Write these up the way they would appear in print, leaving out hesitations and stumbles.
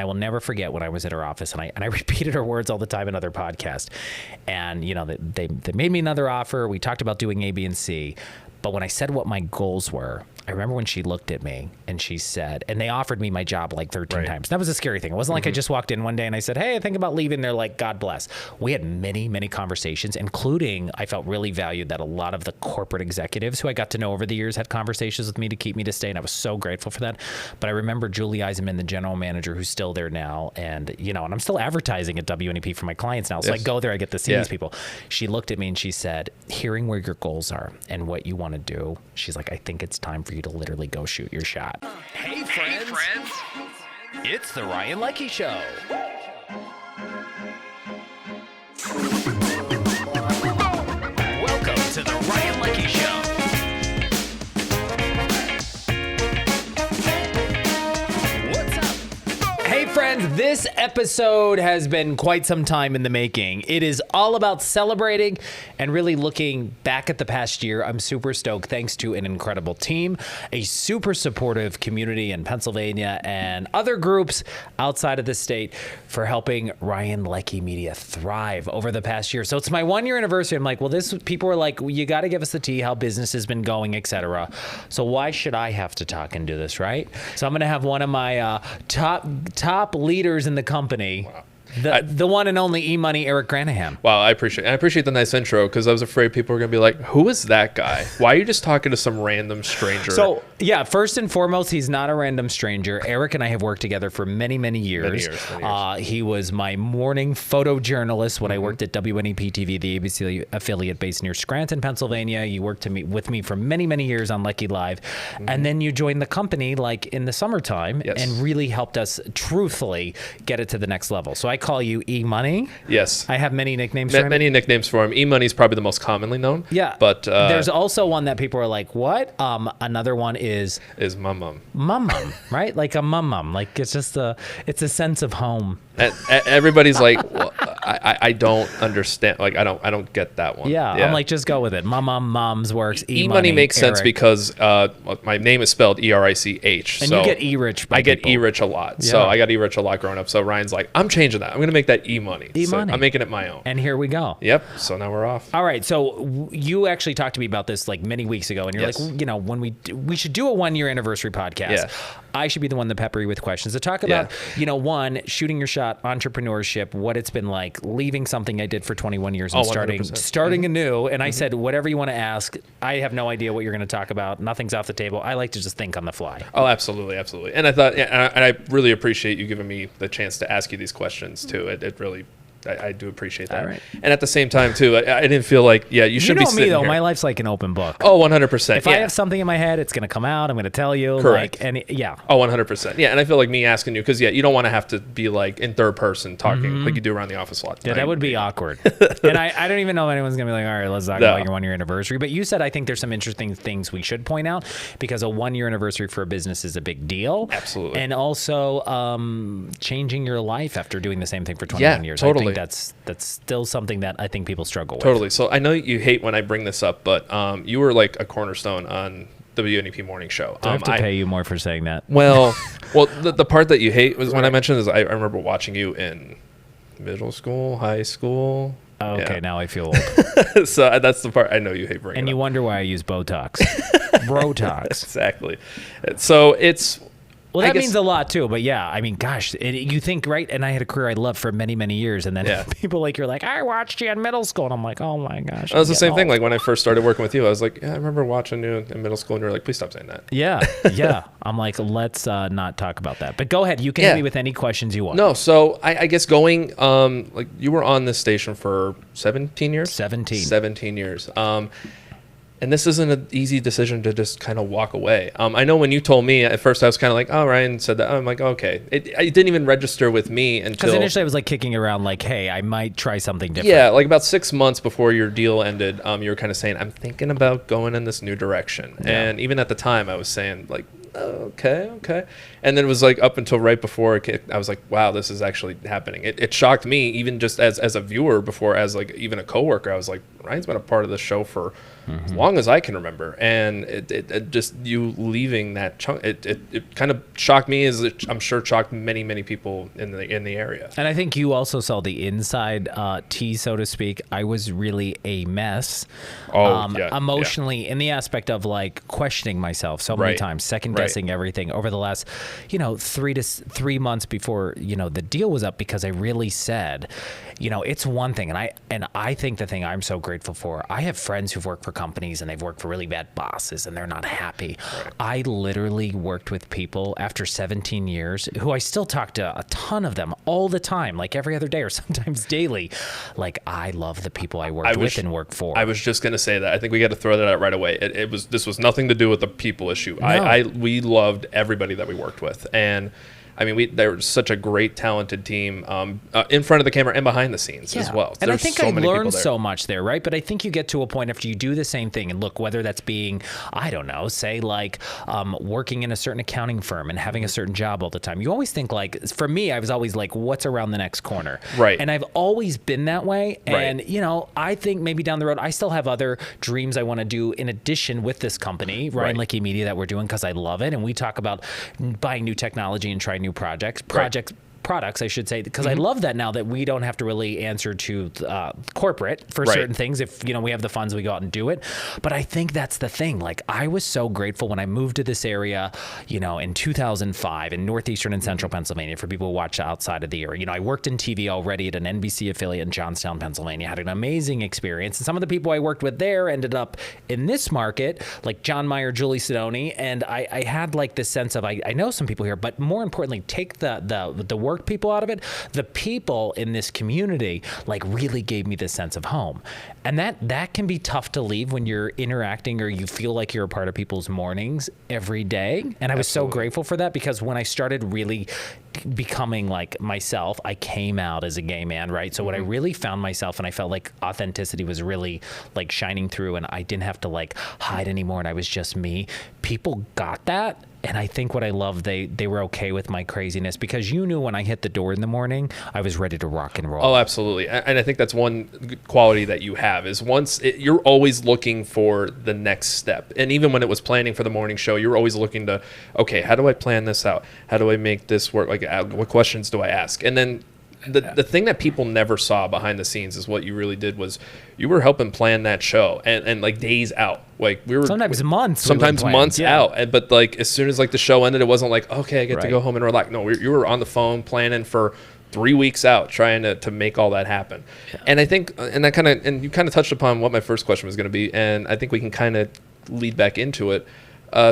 I will never forget when I was at her office, and I repeated her words all the time in other podcasts. And, they made me another offer. We talked about doing A, B, and C. But when I said what my goals were, I remember when she looked at me and she said, and they offered me my job like 13 times. That was a scary thing. It wasn't like I just walked in one day and I said, hey, I think about leaving. They're like, God bless. We had many, many conversations, including I felt really valued that a lot of the corporate executives who I got to know over the years had conversations with me to keep me to stay. And I was so grateful for that. But I remember Julie Eisenman, the general manager, who's still there now. And, and I'm still advertising at WNEP for my clients now. So I go there, I get to see these people. She looked at me and she said, hearing where your goals are and what you want to do, she's like, I think it's time for you to literally go shoot your shot. Hey friends. It's the Ryan Leckey Show. Welcome to the Ryan Leckey Show. Hey friends, this episode has been quite some time in the making. It is all about celebrating and really looking back at the past year. I'm super stoked thanks to an incredible team, a super supportive community in Pennsylvania and other groups outside of the state for helping Ryan Leckey Media thrive over the past year. So it's my 1 year anniversary. I'm like, well, people are like, well, you got to give us the tea, how business has been going, etc. So why should I have to talk and do this, right? So I'm going to have one of my top leaders in the company. Wow. The one and only E-Money, Erich Granahan. Wow, I appreciate the nice intro, because I was afraid people were going to be like, who is that guy? Why are you just talking to some random stranger? So, yeah, first and foremost, he's not a random stranger. Erich and I have worked together for many, many years. Many years. He was my morning photojournalist when I worked at WNEP TV, the ABC affiliate based near Scranton, Pennsylvania. You worked with me for many, many years on Leckey Live. And then you joined the company like in the summertime and really helped us truthfully get it to the next level. So I call you E-Money. Yes. I have many nicknames for him. Many nicknames for him. E-Money is probably the most commonly known. Yeah. But there's also one that people are like, what? Another one is Mum Mum. Mum Mum, right? Like a Mum Mum. Like it's a sense of home. And everybody's like, well, I don't understand. Like I don't get that one. Yeah. I'm like, just go with it. Mum Mum, Mom's works. E-Money makes sense because my name is spelled E-R-I-C-H. And so you get E-Rich. I get E-Rich a lot. Yeah. So I got E-Rich a lot growing up. So Ryan's like, I'm changing that. I'm going to make that E-Money. E-Money. So I'm making it my own. And here we go. Yep. So now we're off. All right. So you actually talked to me about this like many weeks ago, and you're like, when we should do a 1 year anniversary podcast. Yeah. I should be the one to pepper you with questions to talk about, one, shooting your shot, entrepreneurship, what it's been like, leaving something I did for 21 years and starting anew. And I said, whatever you want to ask, I have no idea what you're going to talk about. Nothing's off the table. I like to just think on the fly. Oh, absolutely. Absolutely. And I thought, and I really appreciate you giving me the chance to ask you these questions too. It really, I do appreciate that. Right. And at the same time, too, I didn't feel like, you should be sitting me, though. here. My life's like an open book. Oh, 100%. If I have something in my head, it's going to come out. I'm going to tell you. Correct. Oh, 100%. Yeah, and I feel like me asking you, because, you don't want to have to be, like, in third person talking like you do around the office a lot. Yeah, that would be awkward. And I don't even know if anyone's going to be like, all right, let's talk about your 1 year anniversary. But you said, I think there's some interesting things we should point out, because a 1 year anniversary for a business is a big deal. Absolutely. And also changing your life after doing the same thing for 21 years. Totally. I think that's still something that I think people struggle with. Totally. So I know you hate when I bring this up, but you were like a cornerstone on the WNEP morning show. Do I have to pay you more for saying that? Well, the part that you hate was when I mentioned is I remember watching you in middle school, high school. Oh, okay, now I feel old. So that's the part I know you hate bringing And you up. wonder why I use Botox. Brotox. Exactly. So it's... Well, that means a lot too, but yeah, I mean, gosh, you think, right? And I had a career I loved for many, many years, and then people you're like, I watched you in middle school, and I'm like, oh my gosh. That was the same thing. Like when I first started working with you, I was like, I remember watching you in middle school, and you're like, please stop saying that. Yeah. I'm like, let's not talk about that. But go ahead, you can hit me with any questions you want. No, so I guess going, like you were on this station for 17 years? 17 years. And this isn't an easy decision to just kind of walk away. I know when you told me at first, I was kind of like, oh, Ryan said that. I'm like, okay. It didn't even register with me until... Because initially I was like kicking around like, hey, I might try something different. Yeah, like about 6 months before your deal ended, you were kind of saying, I'm thinking about going in this new direction. Yeah. And even at the time, I was saying like, okay. And then it was like up until right before I was like, wow, this is actually happening. It shocked me, even just as a viewer before, as like even a coworker. I was like, Ryan's been a part of the show for as long as I can remember. And it just, you leaving that chunk, it kind of shocked me, as I'm sure shocked many people in the area. And I think you also saw the inside tea, so to speak. I was really a mess. Emotionally, in the aspect of like questioning myself so many times, second guessing everything over the last, 3 months before, the deal was up, because I really said, it's one thing. And I think the thing I'm so grateful for, I have friends who've worked for companies and they've worked for really bad bosses and they're not happy. I literally worked with people after 17 years who I still talk to, a ton of them all the time, like every other day or sometimes daily. Like, I love the people I worked with and work for. I was just going to say that. I think we got to throw that out right away. This was nothing to do with the people issue. No. We loved everybody that we worked with. And I mean, they were such a great, talented team in front of the camera and behind the scenes as well. And I think I learned so much there, right? But I think you get to a point after you do the same thing, and look, whether that's being, I don't know, say like working in a certain accounting firm and having a certain job all the time. You always think like, for me, I was always like, what's around the next corner? Right. And I've always been that way. And, I think maybe down the road, I still have other dreams I want to do in addition with this company, Ryan Leckey Media, that we're doing, because I love it. And we talk about buying new technology and trying new products, I should say, because I love that now that we don't have to really answer to corporate for certain things. If, we have the funds, we go out and do it. But I think that's the thing. Like, I was so grateful when I moved to this area, in 2005 in northeastern and central Pennsylvania, for people who watch outside of the area. I worked in TV already at an NBC affiliate in Johnstown, Pennsylvania, had an amazing experience. And some of the people I worked with there ended up in this market, like John Meyer, Julie Sidoni. And I had like this sense of, I know some people here, but more importantly, take the work people out of it. The people in this community like really gave me this sense of home, and that can be tough to leave when you're interacting or you feel like you're a part of people's mornings every day. And I was so grateful for that, because when I started really becoming like myself, I came out as a gay man, right? So when I really found myself and I felt like authenticity was really like shining through, and I didn't have to like hide anymore, and I was just me, people got that. And I think what I love, they were okay with my craziness, because you knew when I hit the door in the morning, I was ready to rock and roll. Oh, absolutely. And I think that's one quality that you have, is you're always looking for the next step. And even when it was planning for the morning show, you were always looking to, okay, how do I plan this out? How do I make this work? Like, what questions do I ask? And then the thing that people never saw behind the scenes is what you really did was you were helping plan that show and like days out. Like we were sometimes months out. But like as soon as like the show ended, it wasn't like, okay, I get to go home and relax. No, you were on the phone planning for 3 weeks out, trying to make all that happen. Yeah. And I think, and you kind of touched upon what my first question was going to be, and I think we can kind of lead back into it.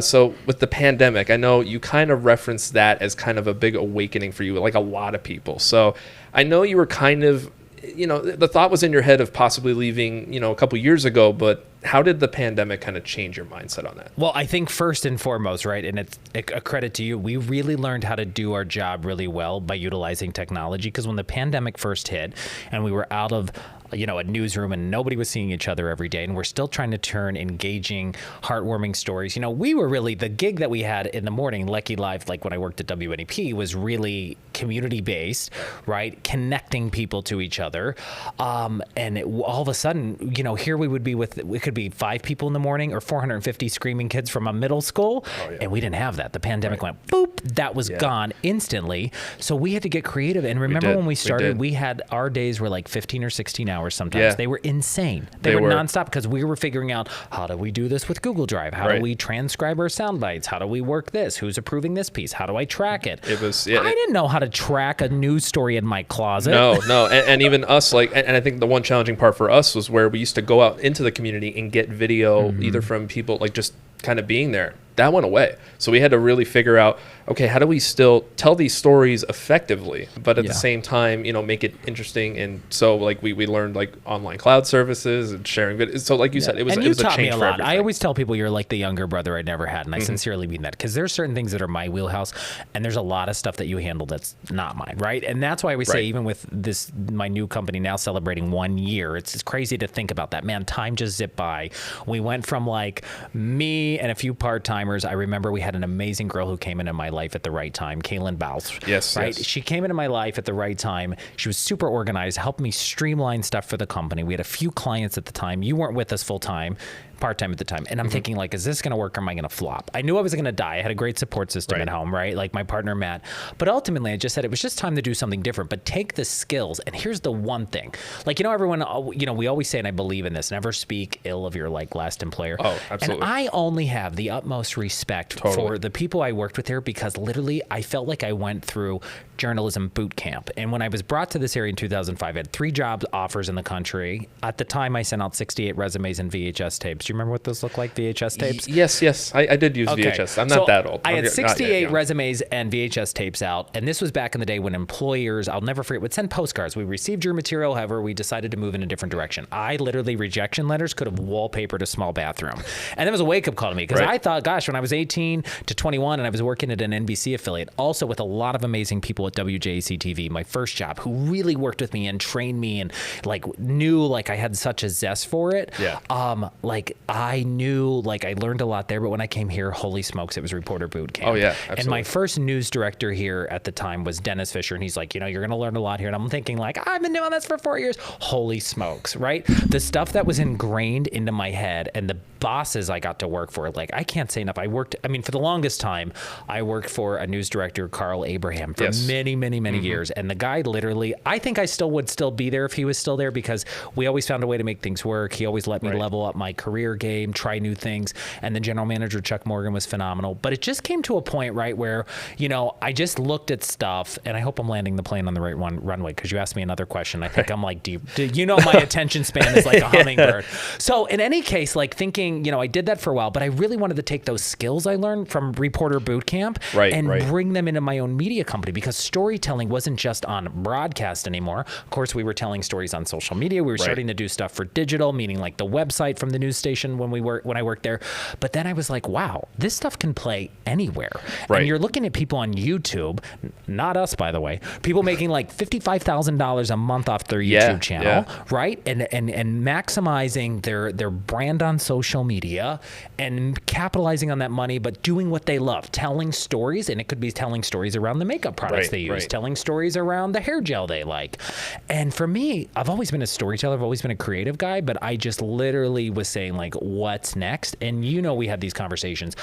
So with the pandemic, I know you kind of referenced that as kind of a big awakening for you, like a lot of people. So I know you were kind of, the thought was in your head of possibly leaving, a couple years ago, but how did the pandemic kind of change your mindset on that? Well, I think first and foremost, right, and it's a credit to you, we really learned how to do our job really well by utilizing technology, because when the pandemic first hit and we were out of a newsroom and nobody was seeing each other every day, and we're still trying to turn engaging, heartwarming stories. We were really, the gig that we had in the morning, Leckey Live, like when I worked at WNEP, was really community-based, right? Connecting people to each other. And all of a sudden, here we would be it could be 5 people in the morning or 450 screaming kids from a middle school. And we didn't have that. The pandemic went, boop, that was gone instantly. So we had to get creative. And remember when we started, we had, our days were like 15 or 16 hours sometimes. Yeah. They were insane. They were nonstop, because we were figuring out, how do we do this with Google Drive? How do we transcribe our sound bites? How do we work this? Who's approving this piece? How do I track it? I didn't know how to track a news story in my closet. No. And even us, and I think the one challenging part for us was where we used to go out into the community and get video either from people, like just kind of being there. That went away. So we had to really figure out, okay, how do we still tell these stories effectively, but at the same time, make it interesting? And so like we learned like online cloud services and sharing videos. So like you said, it was a change for everything. I always tell people you're like the younger brother I never had. And I sincerely mean that, because there's certain things that are my wheelhouse, and there's a lot of stuff that you handle that's not mine, right? And that's why we say, even with this, my new company now celebrating 1 year, it's crazy to think about that. Man, time just zipped by. We went from like me and a few part-timers. I remember we had an amazing girl who came into my life at the right time, Kaylin Bouse. Yes, right. Yes. She came into my life at the right time. She was super organized, helped me streamline stuff for the company. We had a few clients at the time. You weren't with us full time, part-time at the time. And I'm thinking like, is this going to work or am I going to flop? I knew I was going to die. I had a great support system at home, right? Like my partner, Matt. But ultimately I just said it was just time to do something different, but take the skills. And here's the one thing, like, everyone, we always say, and I believe in this, never speak ill of your like last employer. Oh, absolutely. And I only have the utmost respect for the people I worked with there, because literally I felt like I went through journalism boot camp. And when I was brought to this area in 2005, I had 3 job offers in the country. At the time, I sent out 68 resumes and VHS tapes. Do you remember what those look like, VHS tapes? Yes. I did use VHS. I'm not that old. I had 68 resumes and VHS tapes out. And this was back in the day when employers, I'll never forget, would send postcards. We received your material, however, we decided to move in a different direction. I literally, rejection letters could have wallpapered a small bathroom. And that was a wake-up call to me, because I thought, gosh, when I was 18 to 21 and I was working at an NBC affiliate, also with a lot of amazing people at WJAC TV, my first job, who really worked with me and trained me and like knew like I had such a zest for it. Yeah. Like I knew, like I learned a lot there, but when I came here, holy smokes, it was reporter boot camp. Oh yeah, absolutely. And my first news director here at the time was Dennis Fisher, and he's like, you're going to learn a lot here. And I'm thinking like, I've been doing this for 4 years. Holy smokes, right? The stuff that was ingrained into my head and the bosses I got to work for, like I can't say enough. For the longest time, I worked for a news director, Carl Abraham, for many years. And the guy literally, I think I would still be there if he was still there, because we always found a way to make things work. He always let me level up my career game, try new things. And the general manager, Chuck Morgan, was phenomenal. But it just came to a point, right, where, I just looked at stuff, and I hope I'm landing the plane on the right runway, because you asked me another question. I think I'm like, my attention span is like a hummingbird. So in any case, like thinking, I did that for a while, but I really wanted to take those skills I learned from reporter boot camp and bring them into my own media company, because storytelling wasn't just on broadcast anymore. Of course, we were telling stories on social media. We were starting to do stuff for digital, meaning like the website from the news station when I worked there. But then I was like, wow, this stuff can play anywhere. And you're looking at people on YouTube, not us, by the way, people making like $55,000 a month off their YouTube channel, right? And maximizing their brand on social media and capitalizing on that money, but doing what they love, telling stories. And it could be telling stories around the makeup products they use, telling stories around the hair gel they like. And for me, I've always been a storyteller. I've always been a creative guy, but I just literally was saying like, what's next? And we had these conversations.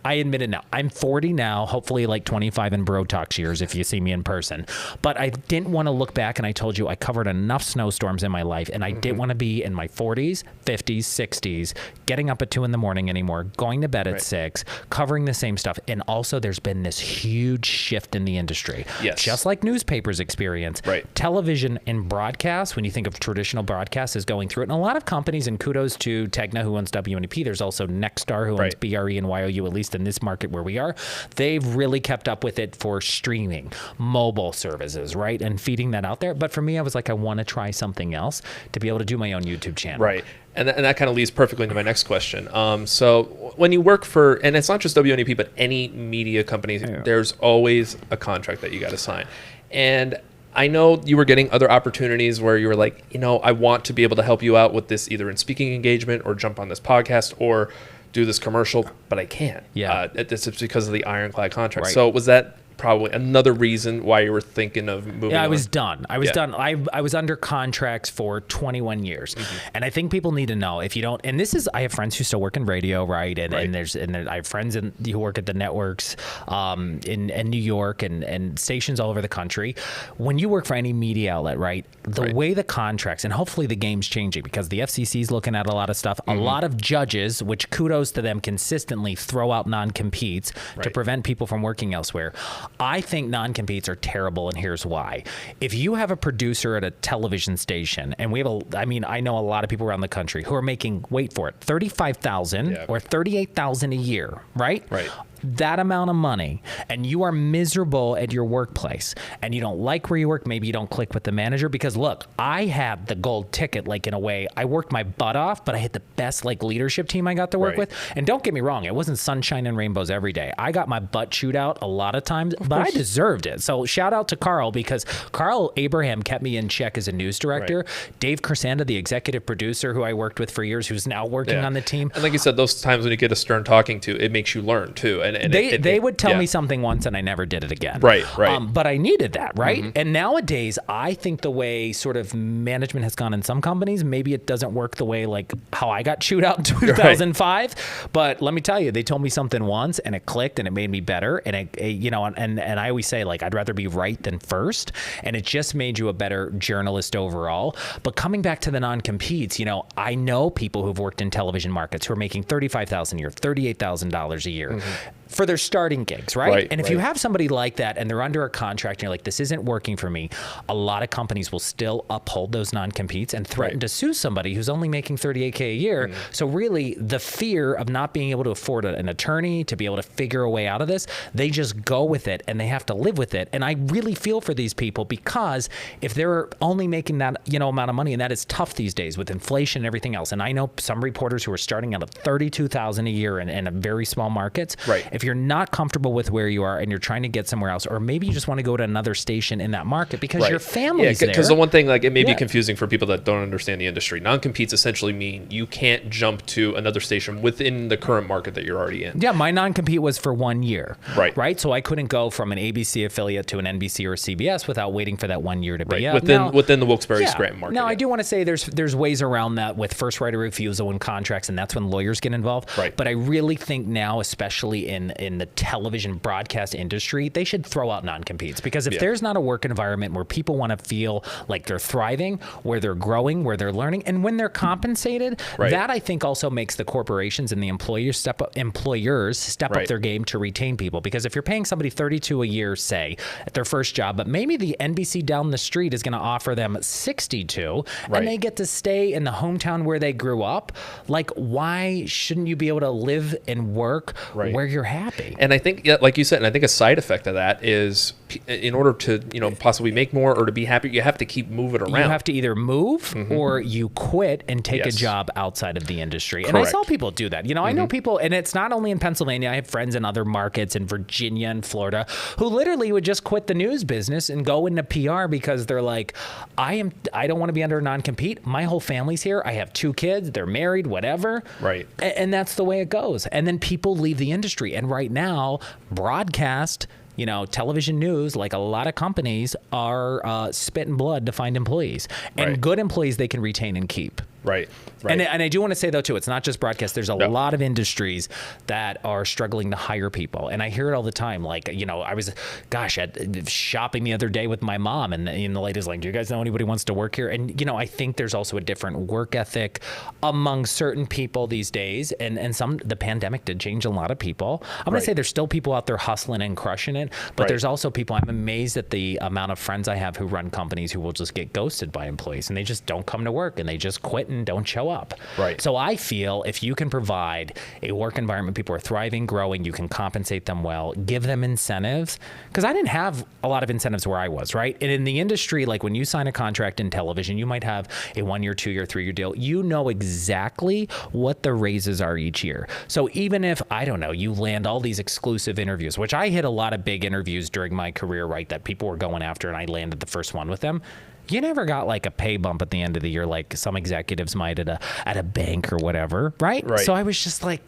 I admit it now, I'm 40 now, hopefully like 25 in Bro Talks years if you see me in person. But I didn't want to look back, and I told you I covered enough snowstorms in my life, and I didn't want to be in my 40s, 50s, 60s, getting up at 2 a.m. anymore, going to bed at 6, covering the same stuff. And also there's been this huge shift in the industry. Just like newspapers experience. Television and broadcast, when you think of traditional broadcast, is going through it. And a lot of companies, and kudos to Tegna, who owns WNEP, there's also Nexstar, who owns BRE and YOU, at least in this market where we are. They've really kept up with it for streaming, mobile services, right? And feeding that out there. But for me, I was like, I want to try something else to be able to do my own YouTube channel. And that kind of leads perfectly into my next question. So when you work for, and it's not just WNEP, but any media company, there's always a contract that you got to sign. And I know you were getting other opportunities where you were like, I want to be able to help you out with this, either in speaking engagement or jump on this podcast or do this commercial, but I can't. It's because of the ironclad contract. So was that probably another reason why you were thinking of moving on? I was done. I was done. I was under contracts for 21 years. And I think people need to know, if you don't, and this is, I have friends who still work in radio, right? And I have friends who work at the networks in New York and stations all over the country. When you work for any media outlet, right? The way the contracts, and hopefully the game's changing, because the FCC is looking at a lot of stuff. A lot of judges, which kudos to them, consistently throw out non-competes to prevent people from working elsewhere. I think non-competes are terrible, and here's why. If you have a producer at a television station, and I know a lot of people around the country who are making, wait for it, $35,000 or $38,000 a year, right? That amount of money, and you are miserable at your workplace, and you don't like where you work, maybe you don't click with the manager, because look, I had the gold ticket, like in a way, I worked my butt off, but I had the best like leadership team I got to work with. And don't get me wrong, it wasn't sunshine and rainbows every day. I got my butt chewed out a lot of times, but I deserved it. So shout out to Carl, because Carl Abraham kept me in check as a news director. Dave Kersanda, the executive producer who I worked with for years, who's now working on the team. And like you said, those times when you get a stern talking to, it makes you learn too. And they would tell me something once and I never did it again. Right. But I needed that, right? Mm-hmm. And nowadays, I think the way sort of management has gone in some companies, maybe it doesn't work the way like how I got chewed out in 2005. Right. But let me tell you, they told me something once and it clicked and it made me better. And and I always say, like, I'd rather be right than first. And it just made you a better journalist overall. But coming back to the non-competes, I know people who've worked in television markets who are making $35,000 a year, $38,000 a year. Mm-hmm. For their starting gigs, right? And if you have somebody like that and they're under a contract and you're like, this isn't working for me, a lot of companies will still uphold those non-competes and threaten to sue somebody who's only making $38K a year. Mm-hmm. So really the fear of not being able to afford an attorney to be able to figure a way out of this, they just go with it and they have to live with it. And I really feel for these people because if they're only making that, amount of money, and that is tough these days with inflation and everything else. And I know some reporters who are starting out at $32,000 a year in a very small markets. Right. If you're not comfortable with where you are and you're trying to get somewhere else, or maybe you just want to go to another station in that market because your family's there. Because the one thing, like, it may be confusing for people that don't understand the industry. Non-competes essentially mean you can't jump to another station within the current market that you're already in. Yeah, my non-compete was for 1 year. Right. So I couldn't go from an ABC affiliate to an NBC or CBS without waiting for that 1 year to be up. Within the Wilkes-Barre-Scranton market. Now, I do want to say there's ways around that with first right of refusal and contracts, and that's when lawyers get involved. Right. But I really think now, especially in the television broadcast industry, they should throw out non-competes, because if there's not a work environment where people want to feel like they're thriving, where they're growing, where they're learning, and when they're compensated, that I think also makes the corporations and the employers step up their game to retain people. Because if you're paying somebody $32 a year, say, at their first job, but maybe the NBC down the street is going to offer them $62, and they get to stay in the hometown where they grew up, like, why shouldn't you be able to live and work where you're happy? And I think, like you said, and I think a side effect of that is, in order to possibly make more or to be happy, you have to keep moving around. You have to either move or you quit and take a job outside of the industry. Correct. And I saw people do that. I know people, and it's not only in Pennsylvania. I have friends in other markets in Virginia and Florida who literally would just quit the news business and go into PR because they're like, I don't want to be under a non-compete. My whole family's here. I have 2 kids. They're married, whatever. Right. And that's the way it goes. And then people leave the industry. And right now, broadcast, television news, like a lot of companies, are spitting blood to find employees. And good employees they can retain and keep. Right. And I do want to say, though, too, it's not just broadcast. There's a lot of industries that are struggling to hire people. And I hear it all the time. Like, I was, at shopping the other day with my mom, and the lady's like, do you guys know anybody who wants to work here? And, I think there's also a different work ethic among certain people these days. And the pandemic did change a lot of people. I'm going to say there's still people out there hustling and crushing it. But there's also people, I'm amazed at the amount of friends I have who run companies who will just get ghosted by employees. And they just don't come to work and they just quit and don't show up. Right. So I feel if you can provide a work environment, people are thriving, growing, you can compensate them well, give them incentives. Because I didn't have a lot of incentives where I was, right? And in the industry, like when you sign a contract in television, you might have a 1 year, 2 year, 3 year deal. You know exactly what the raises are each year. So even if, I don't know, you land all these exclusive interviews, which I hit a lot of big interviews during my career, right, that people were going after, and I landed the first one with them. You never got like a pay bump at the end of the year like some executives might at a bank or whatever, right? So I was just like,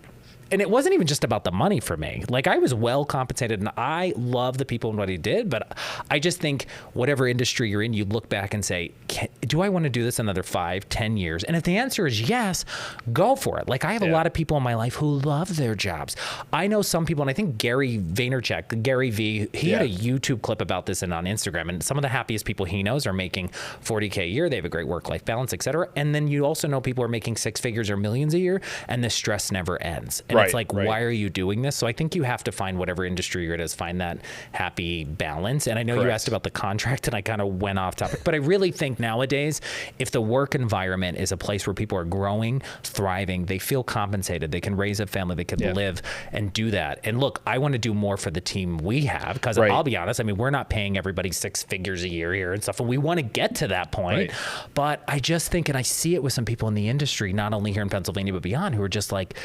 and it wasn't even just about the money for me. Like, I was well compensated and I love the people and what he did, but I just think whatever industry you're in, you look back and say, do I want to do this another 5, 10 years? And if the answer is yes, go for it. Like, I have a lot of people in my life who love their jobs. I know some people, and I think Gary Vaynerchuk, Gary V, he had a YouTube clip about this and on Instagram, and some of the happiest people he knows are making $40K a year. They have a great work-life balance, et cetera. And then you also know people are making 6 figures or millions a year, and the stress never ends. And it's like, why are you doing this? So I think you have to find whatever industry you're in, find that happy balance. And I know you asked about the contract and I kind of went off topic, but I really think nowadays, if the work environment is a place where people are growing, thriving, they feel compensated, they can raise a family, they can live and do that. And look, I want to do more for the team we have, because I'll be honest, I mean, we're not paying everybody 6 figures a year here and stuff, and we want to get to that point. But I just think, and I see it with some people in the industry, not only here in Pennsylvania, but beyond, who are just like,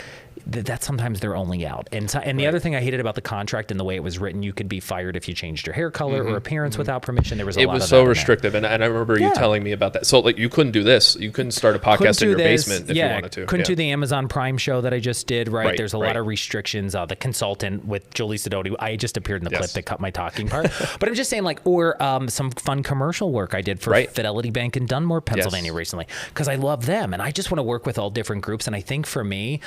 that sometimes they're only out. And the other thing I hated about the contract and the way it was written, you could be fired if you changed your hair color or appearance without permission. There was a lot of that. It was so restrictive. And I remember you telling me about about that. So like you couldn't do this. You couldn't start a podcast in your basement if you wanted to. Couldn't do the Amazon Prime show that I just did, right? There's a lot of restrictions. The consultant with Julie Sidoti, I just appeared in the clip that cut my talking part. But I'm just saying, like, or some fun commercial work I did for Fidelity Bank in Dunmore, Pennsylvania recently, because I love them. And I just want to work with all different groups. And I think for me,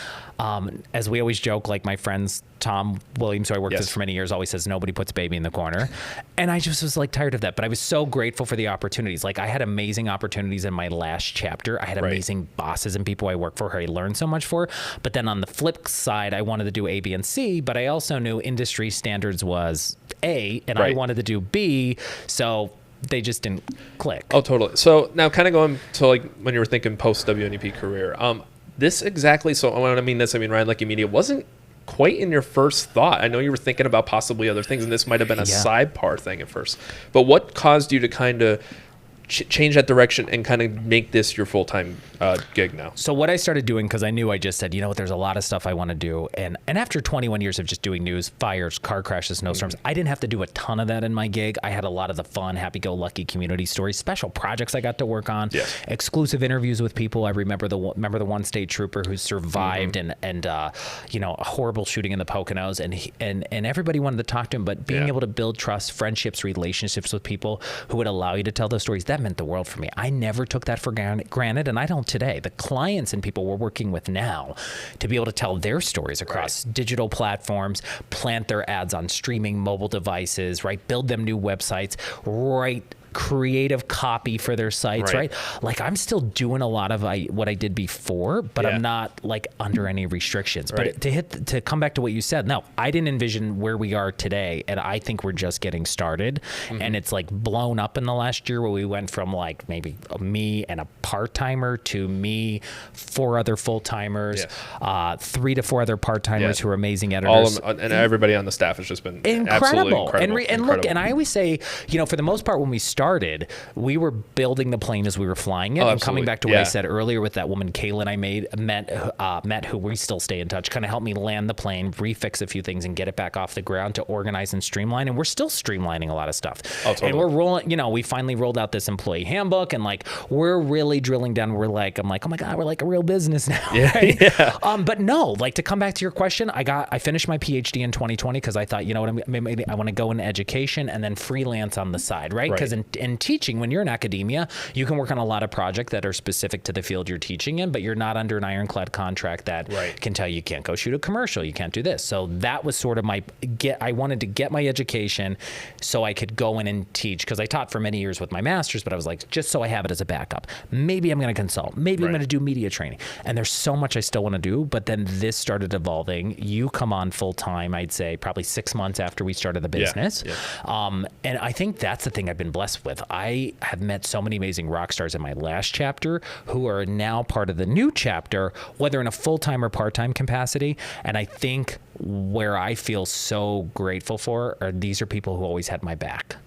as we always joke, like my friends, Tom Williams, who I worked with for many years, always says, nobody puts baby in the corner. And I just was like tired of that. But I was so grateful for the opportunities. Like I had amazing opportunities in my last chapter. I had amazing bosses and people I worked for who I learned so much for. But then on the flip side, I wanted to do A, B, and C, but I also knew industry standards was A, and I wanted to do B. So they just didn't click. Oh, totally. So now kind of going to like when you were thinking post WNEP career, this exactly. So when I mean this, I mean, Ryan Leckey Media wasn't quite in your first thought. I know you were thinking about possibly other things, and this might have been a sidebar thing at first. But what caused you to kind of change that direction and kind of make this your full-time gig now? So what I started doing, because I knew I just said, you know what, there's a lot of stuff I want to do. And after 21 years of just doing news, fires, car crashes, snowstorms, I didn't have to do a ton of that in my gig. I had a lot of the fun, happy-go-lucky community stories, special projects I got to work on, exclusive interviews with people. I remember the one state trooper who survived and you know, a horrible shooting in the Poconos, and everybody wanted to talk to him, but being able to build trust, friendships, relationships with people who would allow you to tell those stories, that meant the world for me. I never took that for granted, and I don't today. The clients and people we're working with now to be able to tell their stories across digital platforms, plant their ads on streaming mobile devices, right? Build them new websites, write creative copy for their sites, right? Like I'm still doing a lot of what I did before, but I'm not like under any restrictions. But to come back to what you said, no, I didn't envision where we are today, and I think we're just getting started. And it's like blown up in the last year, where we went from like maybe me and a part-timer to me, 4 other full-timers, 3 to 4 other part-timers who are amazing editors. All of them, and everybody on the staff has just been incredible. Absolutely incredible. And look, and I always say, you know, for the most part, when we started, we were building the plane as we were flying it. And coming back to what I said earlier with that woman, Kaylin, I met, who we still stay in touch, kind of helped me land the plane, refix a few things, and get it back off the ground to organize and streamline. And we're still streamlining a lot of stuff. Oh, totally. And we're rolling, you know, we finally rolled out this employee handbook, and like, we're really drilling down. I'm like, oh my God, we're like a real business now. But no, like, to come back to your question, I finished my PhD in 2020 because I thought, you know what, maybe I want to go into education and then freelance on the side, right? Because in teaching, when you're in academia, you can work on a lot of projects that are specific to the field you're teaching in, but you're not under an ironclad contract that can tell you can't go shoot a commercial, you can't do this. So that was sort of I wanted to get my education so I could go in and teach, because I taught for many years with my master's, but I was like, just so I have it as a backup. Maybe I'm going to consult. Maybe I'm going to do media training. And there's so much I still want to do, but then this started evolving. You come on full time, I'd say probably 6 months after we started the business. And I think that's the thing I've been blessed with. I have met so many amazing rock stars in my last chapter who are now part of the new chapter, whether in a full-time or part-time capacity. And I think where I feel so grateful for are these are people who always had my back.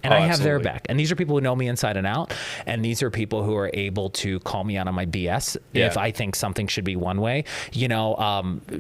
And I have their back. And these are people who know me inside and out. And these are people who are able to call me out on my BS if I think something should be one way. You know,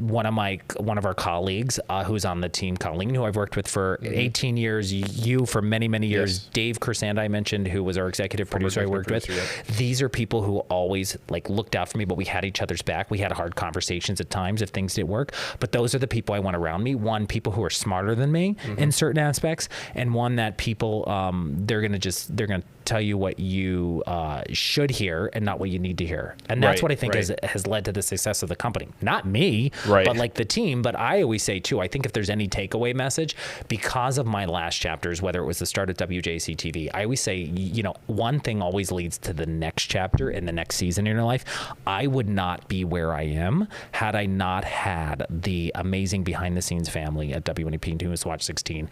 one of our colleagues who's on the team, Colleen, who I've worked with for 18 years, you for many, many years, Dave Kersand, I mentioned, who was our executive producer I worked with. These are people who always like looked out for me, but we had each other's back. We had hard conversations at times if things didn't work. But those are the people I want around me. One, people who are smarter than me in certain aspects, and one that people they're gonna tell you what you should hear and not what you need to hear. And that's what I think has led to the success of the company. Not me, but like the team. But I always say too, I think if there's any takeaway message, because of my last chapters, whether it was the start at WJC TV, I always say, you know, one thing always leads to the next chapter and the next season in your life. I would not be where I am had I not had the amazing behind the scenes family at WNEP and News Watch 16,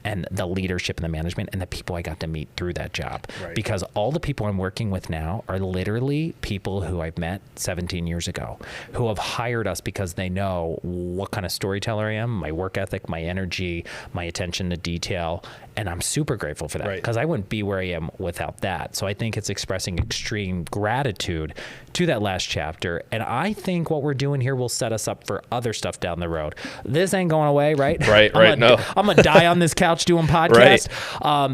and the leadership and the management and the people I got to meet through that job. Because all the people I'm working with now are literally people who I've met 17 years ago, who have hired us because they know what kind of storyteller I am, my work ethic, my energy, my attention to detail. And I'm super grateful for that, because I wouldn't be where I am without that. So I think it's expressing extreme gratitude to that last chapter. And I think what we're doing here will set us up for other stuff down the road. This ain't going away, right? No. I'm going to die on this couch doing podcasts.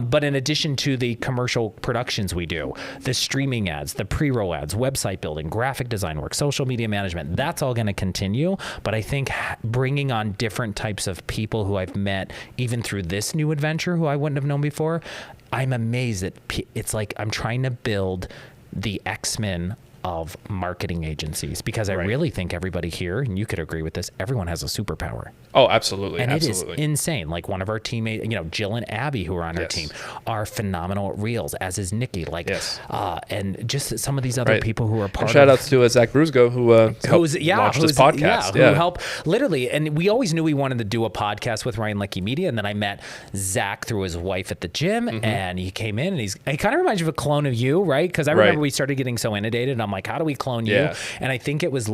But in addition to the commercial productions we do, the streaming ads, the pre-roll ads, website building, graphic design work, social media management, that's all going to continue. But I think bringing on different types of people who I've met, even through this new adventure, who I wouldn't have known before, I'm amazed that it's like I'm trying to build the X-Men of marketing agencies, because I really think everybody here, and you could agree with this, everyone has a superpower. Oh, absolutely. And absolutely. it is insane. Like one of our teammates, Jill and Abby, who are on our team, are phenomenal at reels, as is Nikki. Like, and just some of these other people who are part of. Shout outs to Zach Brusco, who helped launch this podcast. Who helped literally. And we always knew we wanted to do a podcast with Ryan Leckey Media. And then I met Zach through his wife at the gym, and he came in, and he kind of reminds you of a clone of you, right? Because I remember we started getting so inundated, and I'm like, how do we clone you? And I think it was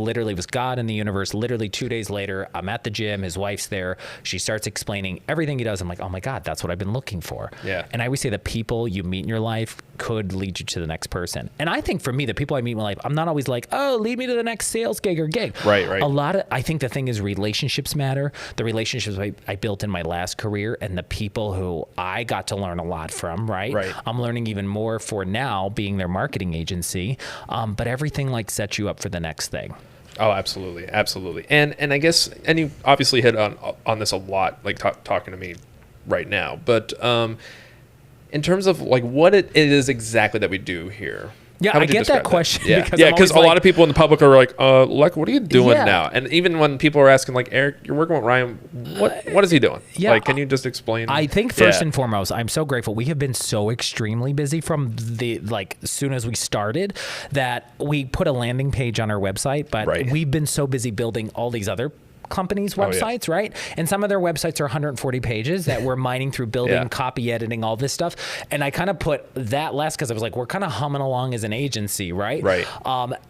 God in the universe. Literally 2 days later, I'm at the gym, his wife's there. She starts explaining everything he does. I'm like, oh my God, that's what I've been looking for. And I always say the people you meet in your life could lead you to the next person. And I think for me, the people I meet in my life, I'm not always like, oh, lead me to the next sales gig or gig. I think the thing is relationships matter. The relationships I built in my last career, and the people who I got to learn a lot from, I'm learning even more for now being their marketing agency. But everything like sets you up for the next thing. Oh, absolutely. Absolutely. And I guess, and you obviously hit on this a lot, like talking to me right now, but in terms of like what it is exactly that we do here. Yeah, I get that question. Yeah, because a lot of people in the public are like, what are you doing now? And even when people are asking, like, Erich, you're working with Ryan, what is he doing? Like, can you just explain? I think first and foremost, I'm so grateful. We have been so extremely busy from as soon as we started that we put a landing page on our website, but we've been so busy building all these other companies' websites, right? And some of their websites are 140 pages that we're mining through, building, copy editing, all this stuff. And I kind of put that last because I was like, we're kind of humming along as an agency, right?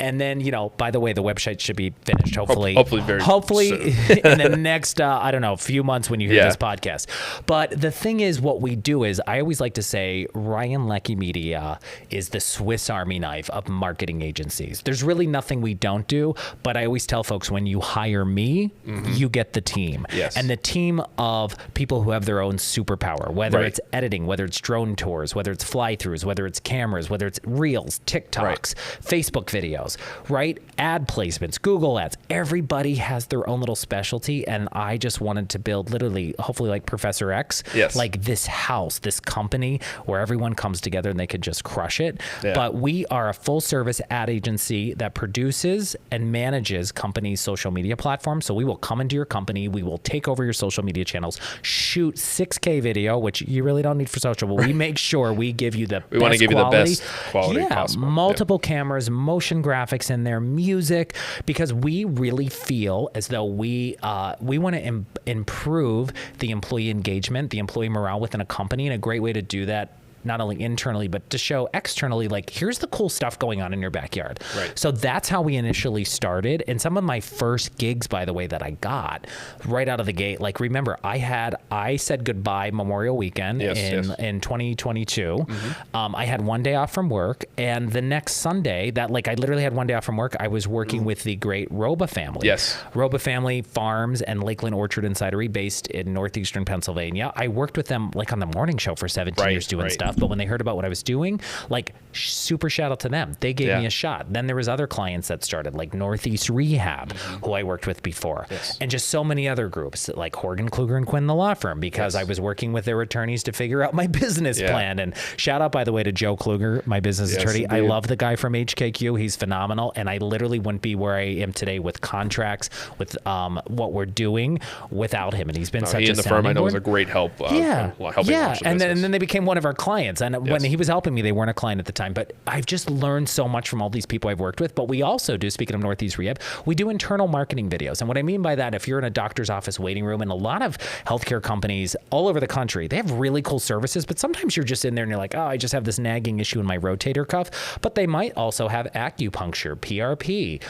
And then, by the way, the website should be finished hopefully in the next, I don't know, few months when you hear this podcast. But the thing is, what we do is, I always like to say, Ryan Leckey Media is the Swiss Army knife of marketing agencies. There's really nothing we don't do, but I always tell folks, when you hire me, you get the team. And the team of people who have their own superpower, whether it's editing, whether it's drone tours, whether it's fly-throughs, whether it's cameras, whether it's reels, TikToks, Facebook videos, ad placements, Google ads. Everybody has their own little specialty, and I just wanted to build, literally, hopefully like Professor X, like this house, this company where everyone comes together and they could just crush it. But we are a full-service ad agency that produces and manages companies' social media platforms. So we will come into your company, we will take over your social media channels, shoot 6K video, which you really don't need for social, but we make sure we give you the we want to give quality. You the best quality possible. Multiple cameras, motion graphics in there, music, because we really feel as though we want to improve the employee engagement, the employee morale within a company, and a great way to do that, not only internally, but to show externally, like, here's the cool stuff going on in your backyard. So that's how we initially started. And some of my first gigs, by the way, that I got right out of the gate, like, remember, I said goodbye Memorial Weekend in 2022. I had one day off from work, and the next Sunday, I literally had one day off from work, I was working with the great Roba family. Roba Family Farms and Lakeland Orchard and Cidery, based in northeastern Pennsylvania. I worked with them on the morning show for 17 years doing stuff. But when they heard about what I was doing, super shout out to them. They gave me a shot. Then there was other clients that started, like Northeast Rehab, who I worked with before, and just so many other groups like Horgan, Kluger, and Quinn, the law firm, because I was working with their attorneys to figure out my business plan. And shout out, by the way, to Joe Kluger, my business attorney. Indeed. I love the guy from HKQ. He's phenomenal. And I literally wouldn't be where I am today with contracts, with what we're doing, without him. And he's been such a the firm I know was a great help. And then they became one of our clients. And when he was helping me, they weren't a client at the time. But I've just learned so much from all these people I've worked with. But we also do, speaking of Northeast Rehab, we do internal marketing videos. And what I mean by that, if you're in a doctor's office waiting room, and a lot of healthcare companies all over the country, they have really cool services. But sometimes you're just in there and you're like, oh, I just have this nagging issue in my rotator cuff. But they might also have acupuncture, PRP,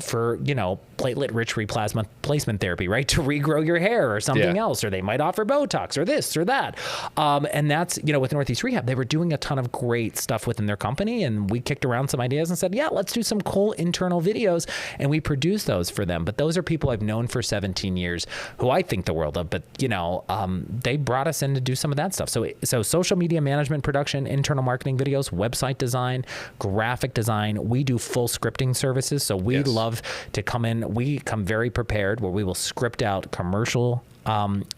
for, platelet-rich replasma placement therapy, to regrow your hair or something else. Or they might offer Botox or this or that. And that's, with Northeast Northeast Rehab. They were doing a ton of great stuff within their company, and we kicked around some ideas and said, yeah, let's do some cool internal videos, and we produced those for them. But those are people I've known for 17 years who I think the world of, but they brought us in to do some of that stuff. So social media management, production, internal marketing videos, website design, graphic design. We do full scripting services. So we love to come in. We come very prepared where we will script out commercial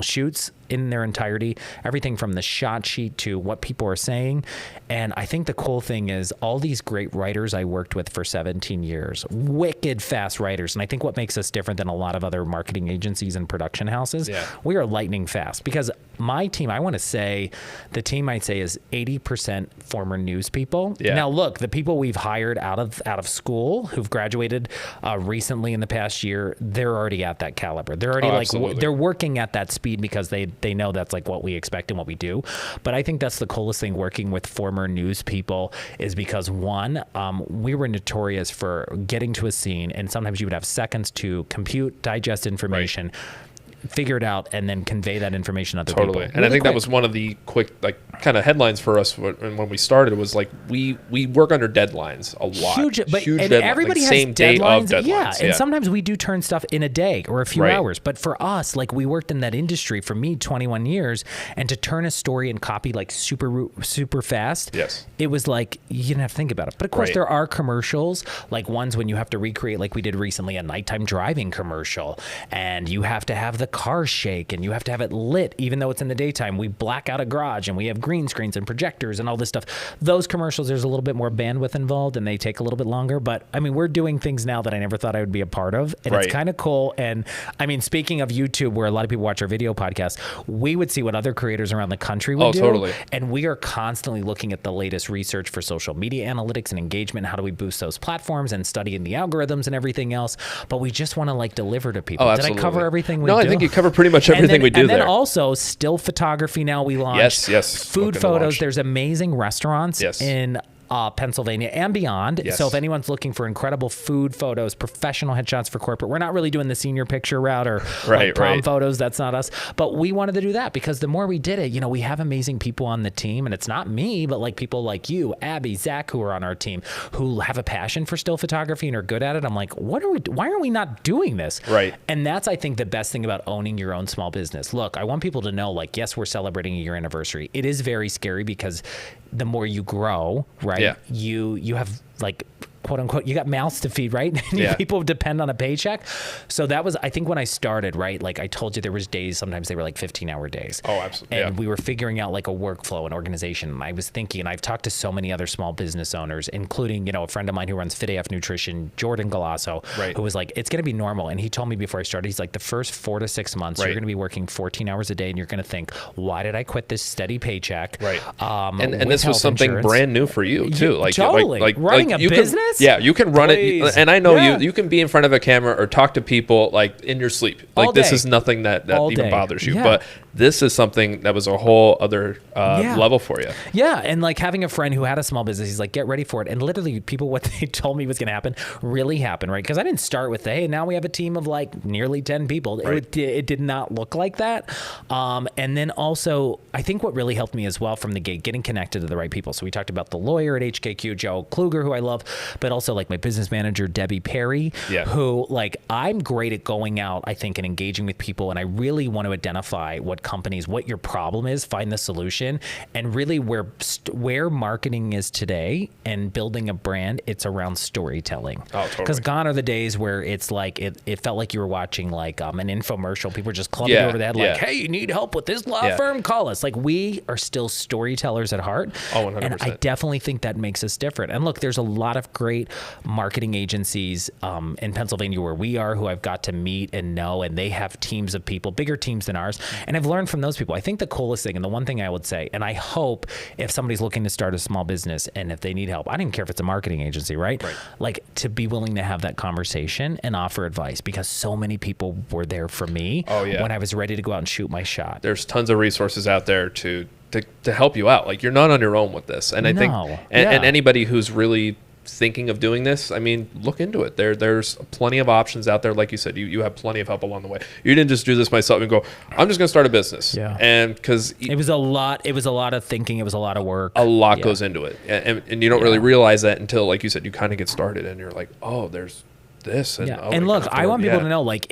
shoots in their entirety, everything from the shot sheet to what people are saying. And I think the cool thing is all these great writers I worked with for 17 years, wicked fast writers. And I think what makes us different than a lot of other marketing agencies and production houses, we are lightning fast, because my team, I want to say the team I'd say is 80% former news people. Now look, the people we've hired out of school who've graduated recently in the past year, they're already at that caliber. They're already they're working at that speed because they know that's like what we expect and what we do. But I think that's the coolest thing working with former news people is because one, we were notorious for getting to a scene and sometimes you would have seconds to compute, digest information, figure it out, and then convey that information to other people. And really I think that was one of the quick, kind of headlines for us when we started was we work under deadlines a lot. Huge deadlines. Everybody has same day of deadlines. Yeah, and sometimes we do turn stuff in a day or a few hours. But for us, we worked in that industry for me 21 years, and to turn a story and copy super fast, it was you didn't have to think about it. But of course, there are commercials, ones when you have to recreate, like we did recently, a nighttime driving commercial, and you have to have the car shake and you have to have it lit even though it's in the daytime. We black out a garage and we have green screens and projectors and all this stuff. Those commercials, there's a little bit more bandwidth involved and they take a little bit longer, but I mean, we're doing things now that I never thought I would be a part of, and it's kind of cool. And I mean, speaking of YouTube, where a lot of people watch our video podcasts, we would see what other creators around the country would do. And we are constantly looking at the latest research for social media analytics and engagement. How do we boost those platforms and studying the algorithms and everything else? But we just want to deliver to people. Did I cover everything we do? No, I think you cover pretty much everything we do and there. then also still photography now we launched. Food photos. There's amazing restaurants in Pennsylvania and beyond. So if anyone's looking for incredible food photos, professional headshots for corporate, we're not really doing the senior picture route or prom photos. That's not us. But we wanted to do that because the more we did it, we have amazing people on the team, and it's not me, but people like you, Abby, Zach, who are on our team, who have a passion for still photography and are good at it. I'm like, why are we not doing this? And that's, I think, the best thing about owning your own small business. Look, I want people to know, yes, we're celebrating a year anniversary. It is very scary because the more you grow, you have quote unquote, you got mouths to feed, right? People depend on a paycheck. So that was, I think when I started, I told you there was days, sometimes they were 15-hour days. Oh, absolutely. And we were figuring out a workflow and organization. And I was thinking, and I've talked to so many other small business owners, including, a friend of mine who runs Fit AF Nutrition, Jordan Galasso, who was it's going to be normal. And he told me before I started, he's the first 4 to 6 months, you're going to be working 14 hours a day and you're going to think, why did I quit this steady paycheck? And this was something brand new for you too. Totally. Running a business? You can run it, and I know you can be in front of a camera or talk to people in your sleep. This is nothing that even bothers you. But this is something that was a whole other level for you. Yeah, and having a friend who had a small business, he's get ready for it. And literally, people, what they told me was going to happen really happened, right? Because I didn't start with, hey, now we have a team of nearly 10 people. It did not look like that. And then also, I think what really helped me as well from the gate, getting connected to the right people. So we talked about the lawyer at HKQ, Joe Kluger, who I love, but also my business manager, Debbie Perry, who I'm great at going out, I think, and engaging with people. And I really want to identify what your problem is, find the solution, and really where marketing is today and building a brand, it's around storytelling. Because gone are the days where it's it felt like you were watching an infomercial. People were just clubbing over the head hey, you need help with this law firm? Call us. We are still storytellers at heart. 100%. And I definitely think that makes us different. And look, there's a lot of great marketing agencies in Pennsylvania where we are, who I've got to meet and know, and they have teams of people, bigger teams than ours, and I've learned from those people. I think the coolest thing, and the one thing I would say, and I hope if somebody's looking to start a small business and if they need help, I don't even care if it's a marketing agency, right? To be willing to have that conversation and offer advice, because so many people were there for me when I was ready to go out and shoot my shot. There's tons of resources out there to help you out. You're not on your own with this. And I think, and anybody who's really thinking of doing this, I mean, look into it. There's plenty of options out there. Like you said, you have plenty of help along the way. You didn't just do this myself and go, I'm just going to start a business. Yeah. And because it was a lot of thinking. It was a lot of work. A lot goes into it. And you don't really realize that until, like you said, you kind of get started and you're like, oh, there's this. And, and look, I want people to know, like,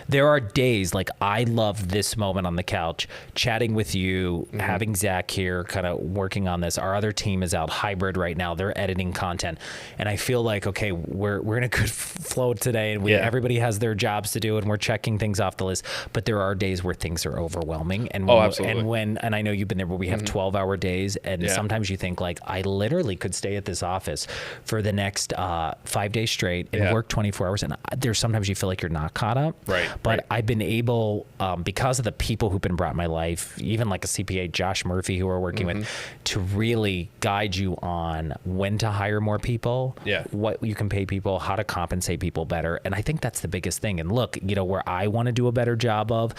there are days, like, I love this moment on the couch, chatting with you, having Zach here, kind of working on this. Our other team is out hybrid right now. They're editing content. And I feel like, okay, we're in a good flow today, and everybody has their jobs to do, and we're checking things off the list. But there are days where things are overwhelming. And absolutely. And I know you've been there, where we have 12-hour days, and sometimes you think, like, I literally could stay at this office for the next 5 days straight and work 24 hours, and there's sometimes you feel like you're not caught up. But I've been able, because of the people who've been brought in my life, even like a CPA, Josh Murphy, who we're working with, to really guide you on when to hire more people, what you can pay people, how to compensate people better. And I think that's the biggest thing. And look, where I want to do a better job of,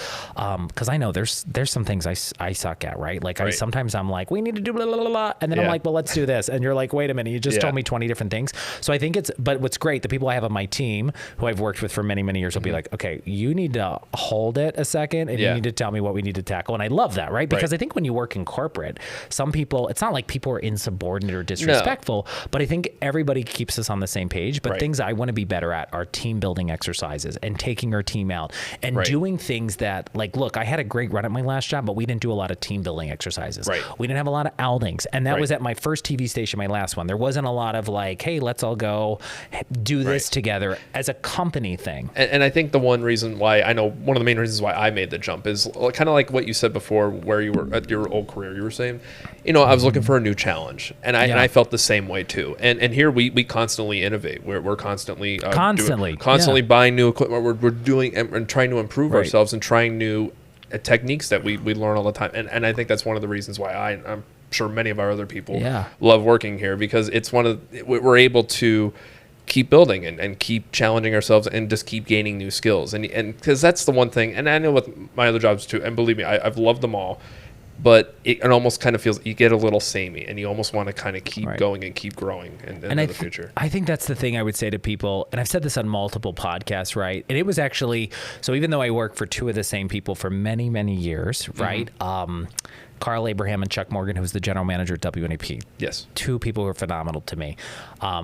because I know there's some things I suck at, right? Like sometimes I'm like, we need to do blah, blah, blah, blah. And then I'm like, well, let's do this. And you're like, wait a minute, you just told me 20 different things. So I think but what's great, the people I have on my team who I've worked with for many, many years will be like, okay, you need to hold it a second and you need to tell me what we need to tackle. And I love that, right? Because I think when you work in corporate, some people, it's not like people are insubordinate or disrespectful, but I think everybody keeps us on the same page. But things I want to be better at are team building exercises and taking our team out and doing things that, like, look, I had a great run at my last job, but we didn't do a lot of team building exercises. We didn't have a lot of outings. And that was at my first TV station, my last one. There wasn't a lot of like, hey, let's all go do this together as a company thing. And I think one of the main reasons why I made the jump is kind of like what you said before, where you were at your old career. You were saying, I was looking for a new challenge, and I felt the same way too. And here we constantly innovate. We're constantly buying new equipment. We're doing and trying to improve ourselves and trying new techniques that we learn all the time. And I think that's one of the reasons why I'm sure many of our other people love working here, because we're able to keep building and keep challenging ourselves and just keep gaining new skills. And because that's the one thing, and I know with my other jobs too, and believe me, I've loved them all, but it almost kind of feels, you get a little samey and you almost want to kind of keep going and keep growing in the future. I think that's the thing I would say to people, and I've said this on multiple podcasts, right? And it was actually, so even though I work for two of the same people for many, many years, right? Carl Abraham and Chuck Morgan, who's the general manager at WNEP. Yes. Two people who are phenomenal to me.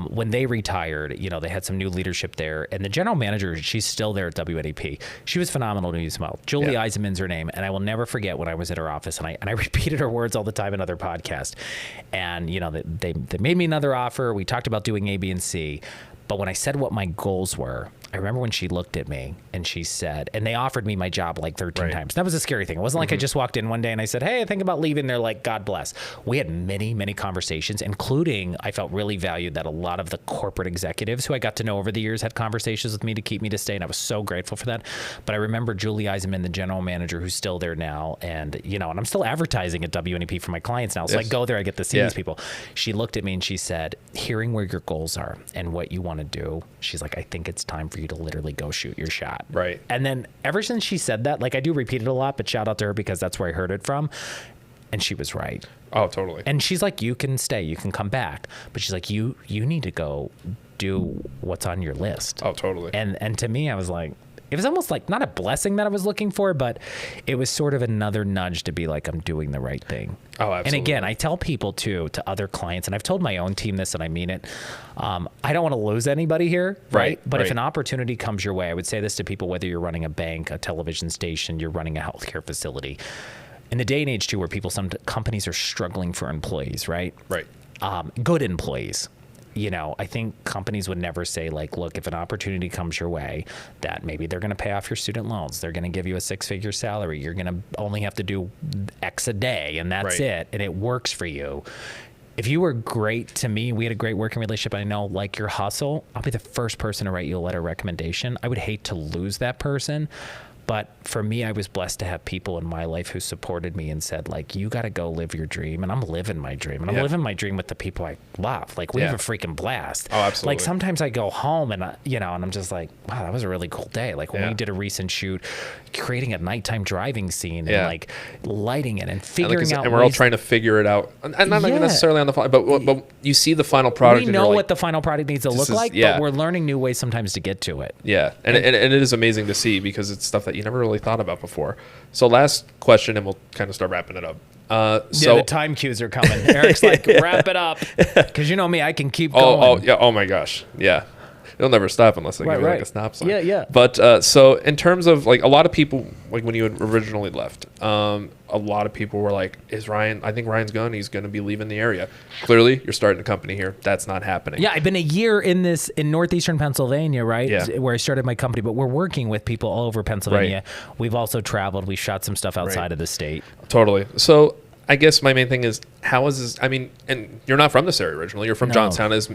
When they retired, they had some new leadership there. And the general manager, she's still there at WNEP. She was phenomenal to me as well. Julie Eisenman's her name. And I will never forget when I was at her office. And I repeated her words all the time in other podcasts. And, they made me another offer. We talked about doing A, B, and C. But when I said what my goals were, I remember when she looked at me and she said, and they offered me my job like 13 times. That was a scary thing. It wasn't like I just walked in one day and I said, hey, I think about leaving. They're like, God bless. We had many, many conversations, including I felt really valued that a lot of the corporate executives who I got to know over the years had conversations with me to keep me to stay. And I was so grateful for that. But I remember Julie Eisenman, the general manager, who's still there now. And, and I'm still advertising at WNEP for my clients now. So I go there, I get to see these people. She looked at me and she said, hearing where your goals are and what you want to do, she's like, I think it's time for you to literally go shoot your shot. Right. And then ever since she said that, like, I do repeat it a lot, but shout out to her because that's where I heard it from. And she was right. Oh, totally. And she's like, you can stay, you can come back. But she's like, you need to go do what's on your list. Oh, totally. And to me, I was like, it was almost like not a blessing that I was looking for, but it was sort of another nudge to be like, I'm doing the right thing. Oh, absolutely. And again, I tell people too, to other clients, and I've told my own team this and I mean it. I don't want to lose anybody here, right? But if an opportunity comes your way, I would say this to people, whether you're running a bank, a television station, you're running a healthcare facility. In the day and age too, where some companies are struggling for employees, right? Right. Good employees. I think companies would never say, like, look, if an opportunity comes your way that maybe they're going to pay off your student loans, they're going to give you a 6-figure salary, you're going to only have to do X a day and that's it, and it works for you. If you were great to me, we had a great working relationship, I know, like your hustle, I'll be the first person to write you a letter of recommendation. I would hate to lose that person. But for me, I was blessed to have people in my life who supported me and said, like, you got to go live your dream. And I'm living my dream. And I'm living my dream with the people I love. Like, we have a freaking blast. Oh, absolutely. Like, sometimes I go home and, and I'm just like, wow, that was a really cool day. Like, when we did a recent shoot, creating a nighttime driving scene and, like, lighting it and figuring out. And we're all trying to figure it out. And not even necessarily on the fly, but you see the final product. We know what the final product needs to look like, but we're learning new ways sometimes to get to it. Yeah. And it is amazing to see because it's stuff that you never really thought about before. So last question, and we'll kind of start wrapping it up. So the time cues are coming. Eric's like, wrap it up. Because you know me, I can keep going. Oh, yeah. Oh, my gosh. Yeah. It'll never stop unless I give you like a stop sign. Yeah. But so in terms of like a lot of people, like when you had originally left, a lot of people were like, I think Ryan's gone. He's going to be leaving the area. Clearly, you're starting a company here. That's not happening. Yeah, I've been a year in northeastern Pennsylvania, right? Yeah. Where I started my company, but we're working with people all over Pennsylvania. Right. We've also traveled. We shot some stuff outside of the state. Totally. So I guess my main thing is, how is this? I mean, and you're not from this area originally. You're from Johnstown, as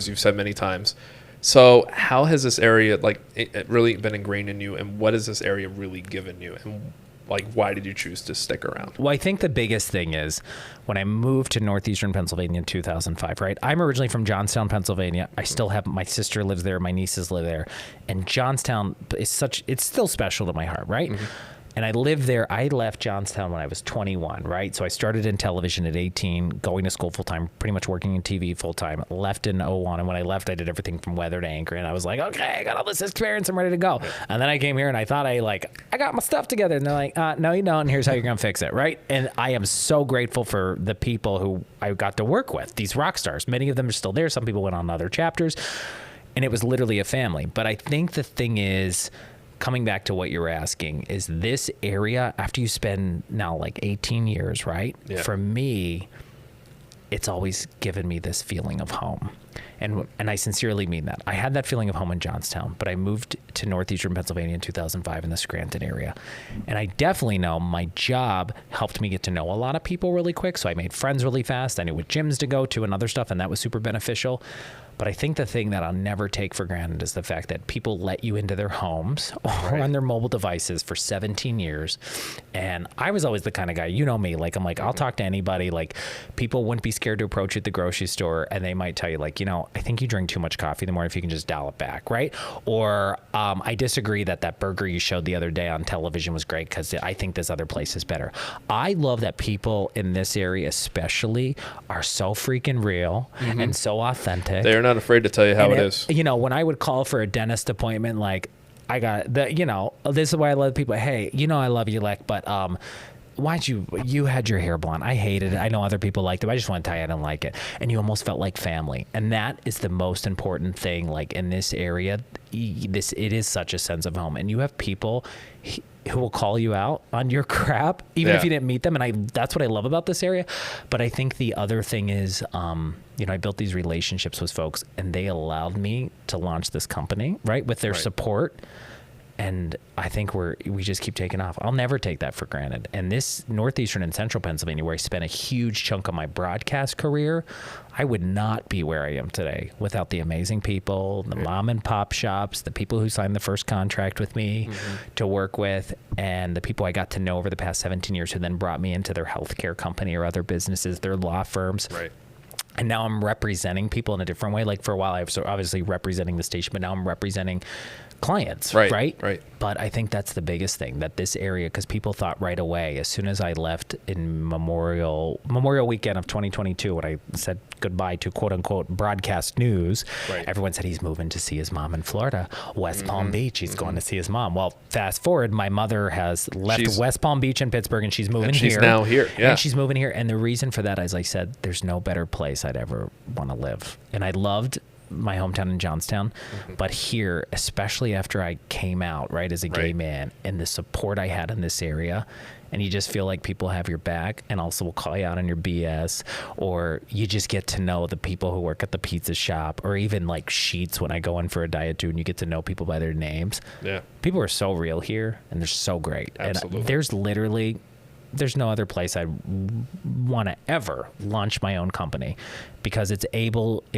you've said many times. So how has this area, like, it really been ingrained in you, and what has this area really given you, and like, why did you choose to stick around? Well, I think the biggest thing is when I moved to northeastern Pennsylvania in 2005, right? I'm originally from Johnstown, Pennsylvania. I still have, my sister lives there, my nieces live there, and Johnstown is it's still special to my heart, right? Mm-hmm. And I lived there. I left Johnstown when I was 21, right? So I started in television at 18, going to school full-time, pretty much working in TV full-time, left in 01. And when I left, I did everything from weather to anchor. And I was like, okay, I got all this experience. I'm ready to go. And then I came here and I thought I got my stuff together. And they're like, no, you don't. And here's how you're going to fix it, right? And I am so grateful for the people who I got to work with, these rock stars. Many of them are still there. Some people went on other chapters. And it was literally a family. But I think the thing is, coming back to what you're asking, is this area, after you spend now like 18 years, right? Yeah. For me, it's always given me this feeling of home. And I sincerely mean that. I had that feeling of home in Johnstown, but I moved to northeastern Pennsylvania in 2005 in the Scranton area. And I definitely know my job helped me get to know a lot of people really quick. So I made friends really fast. I knew what gyms to go to and other stuff, and that was super beneficial. But I think the thing that I'll never take for granted is the fact that people let you into their homes or on their mobile devices for 17 years. And I was always the kind of guy, you know me, like, I'm like, I'll talk to anybody. Like, people wouldn't be scared to approach you at the grocery store, and they might tell you, like, I think you drink too much coffee in the morning, if you can just dial it back, right? Or I disagree that burger you showed the other day on television was great because I think this other place is better. I love that people in this area especially are so freaking real and so authentic. They're not afraid to tell you how it is. When I would call for a dentist appointment, like, I got the, this is why I love people. Hey, I love you, Leck, but why'd you had your hair blonde? I hated it. I know other people liked it. I just want to tell you I didn't like it. And you almost felt like family. And that is the most important thing. Like, in this area, it is such a sense of home. And you have people who will call you out on your crap, even if you didn't meet them. And that's what I love about this area. But I think the other thing is, I built these relationships with folks, and they allowed me to launch this company, right, with their support. And I think we just keep taking off. I'll never take that for granted. And this northeastern and central Pennsylvania, where I spent a huge chunk of my broadcast career, I would not be where I am today without the amazing people, the mom and pop shops, the people who signed the first contract with me to work with, and the people I got to know over the past 17 years who then brought me into their healthcare company or other businesses, their law firms. Right. And now I'm representing people in a different way. Like, for a while, I was obviously representing the station, but now I'm representing clients, right? But I think that's the biggest thing, that this area, because people thought right away, as soon as I left in Memorial Weekend of 2022, when I said goodbye to quote unquote broadcast news, everyone said he's moving to see his mom in Florida, West Palm Beach. He's going to see his mom. Well, fast forward, my mother has left West Palm Beach and Pittsburgh, and she's moving here. She's now here, yeah. And she's moving here. And the reason for that, as I said, there's no better place I'd ever want to live. And I loved my hometown in Johnstown, but here, especially after I came out, right, as a gay man, and the support I had in this area, and you just feel like people have your back and also will call you out on your BS, or you just get to know the people who work at the pizza shop, or even like Sheets when I go in for a diet too, and you get to know people by their names. Yeah. People are so real here, and they're so great. Absolutely. And there's literally there's no other place I'd want to ever launch my own company, because it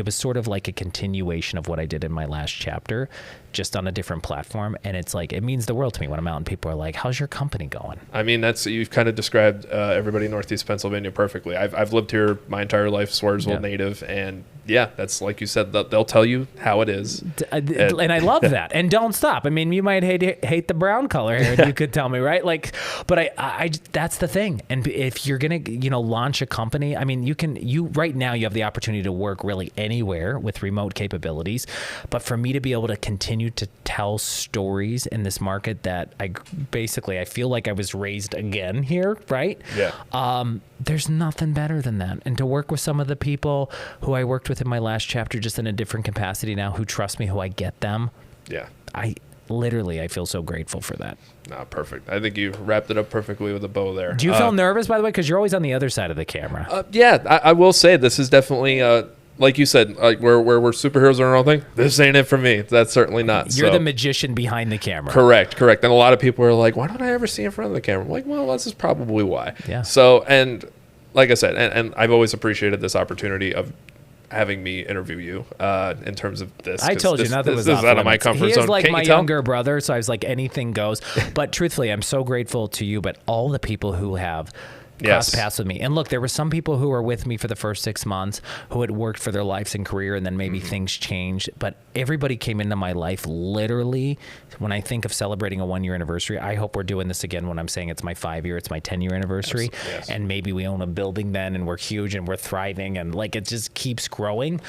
was sort of like a continuation of what I did in my last chapter, just on a different platform. And it's like, it means the world to me when I'm out and people are like, how's your company going? I mean, you've kind of described everybody in Northeast Pennsylvania perfectly. I've lived here my entire life, Swarsville native, and yeah, that's like you said, they'll tell you how it is. And I love that. And don't stop. I mean, you might hate the brown color here, and you could tell me, right? Like, but I that's the thing. And if you're going to, launch a company, I mean, right now you have the opportunity to work really anywhere with remote capabilities. But for me to be able to continue to tell stories in this market that I feel like I was raised again here, right? Yeah. There's nothing better than that. And to work with some of the people who I worked with in my last chapter, just in a different capacity now, who trust me, who I get them. Yeah. I feel so grateful for that. No, perfect. I think you wrapped it up perfectly with a bow there. Do you feel nervous, by the way? Because you're always on the other side of the camera. Yeah, I will say this is definitely, like you said, like where we're superheroes are and all thing. This ain't it for me. That's certainly not. You're the magician behind the camera. Correct. And a lot of people are like, why don't I ever see in front of the camera? I'm like, well, this is probably why. Yeah. So, and like I said, and I've always appreciated this opportunity of having me interview you in terms of this. I told you nothing was out of my comfort zone. He is like my younger brother, so I was like, anything goes. But truthfully, I'm so grateful to you, but all the people who have cross paths with me. And look, there were some people who were with me for the first 6 months who had worked for their lives and career, and then maybe things changed. But everybody came into my life literally. When I think of celebrating a 1-year anniversary, I hope we're doing this again when I'm saying it's my 5-year, it's my 10-year anniversary. Yes. And maybe we own a building then, and we're huge and we're thriving, and like it just keeps growing.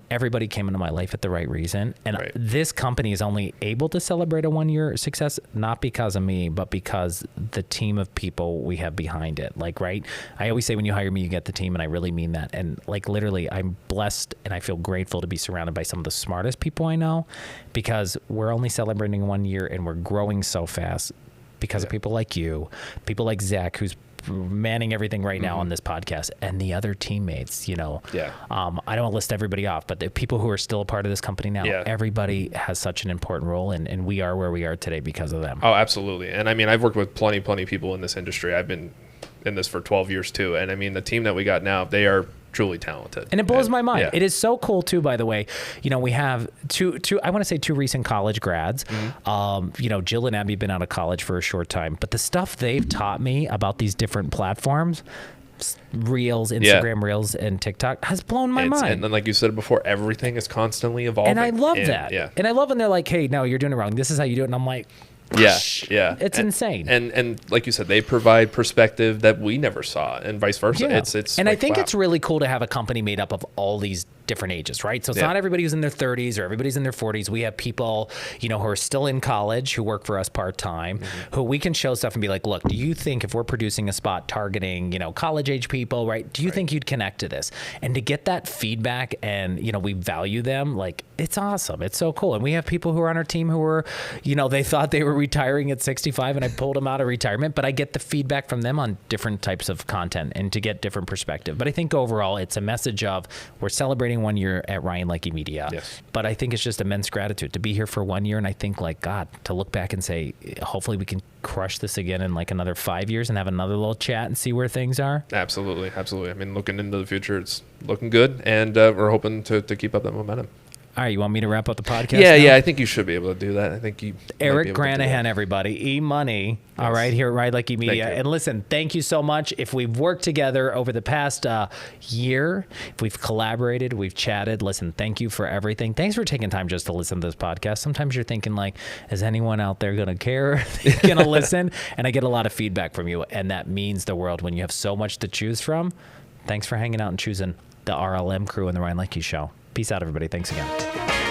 Everybody came into my life at the right reason. And this company is only able to celebrate a 1-year success, not because of me, but because the team of people we have behind it. Like, right? I always say when you hire me, you get the team, and I really mean that. And like literally, I'm blessed and I feel grateful to be surrounded by some of the smartest people I know, because we're only celebrating 1 year and we're growing so fast because of people like you, people like Zach, who's manning everything right now on this podcast, and the other teammates, I don't want to list everybody off, but the people who are still a part of this company now, everybody has such an important role, and we are where we are today because of them. Oh, absolutely. And I mean, I've worked with plenty of people in this industry. I've been in this for 12 years too. And I mean, the team that we got now, they are truly talented. And it blows my mind. Yeah. It is so cool too, by the way. We have two recent college grads. Jill and Abby have been out of college for a short time, but the stuff they've taught me about these different platforms, Reels, Instagram Reels, and TikTok, has blown my mind. And then, like you said before, everything is constantly evolving. And I love that. Yeah. And I love when they're like, hey, no, you're doing it wrong. This is how you do it. And I'm like, yeah. It's insane. And like you said, they provide perspective that we never saw, and vice versa. Yeah. It's and I think it's really cool to have a company made up of all these different ages, right? So it's not everybody who's in their 30s or everybody's in their 40s. We have people, who are still in college who work for us part-time, who we can show stuff and be like, look, do you think if we're producing a spot targeting, college age people, right? Do you think you'd connect to this? And to get that feedback, and, we value them, like, it's awesome. It's so cool. And we have people who are on our team who were, they thought they were retiring at 65, and I pulled them out of retirement, but I get the feedback from them on different types of content and to get different perspective. But I think overall it's a message of, we're celebrating 1 year at Ryan Leckey Media. Yes. But I think it's just immense gratitude to be here for 1 year. And I think, like, God, to look back and say, hopefully we can crush this again in like another 5 years and have another little chat and see where things are. Absolutely. I mean, looking into the future, it's looking good, and we're hoping to keep up that momentum. All right, you want me to wrap up the podcast? Yeah, I think you should be able to do that. I think you. Erich Granahan, everybody. E-Money. Yes. All right, here at Ryan Leckey Media. And listen, thank you so much. If we've worked together over the past year, if we've collaborated, we've chatted, listen, thank you for everything. Thanks for taking time just to listen to this podcast. Sometimes you're thinking, like, is anyone out there going to care? Going to listen? And I get a lot of feedback from you, and that means the world when you have so much to choose from. Thanks for hanging out and choosing the RLM crew and the Ryan Leckey Show. Peace out, everybody. Thanks again.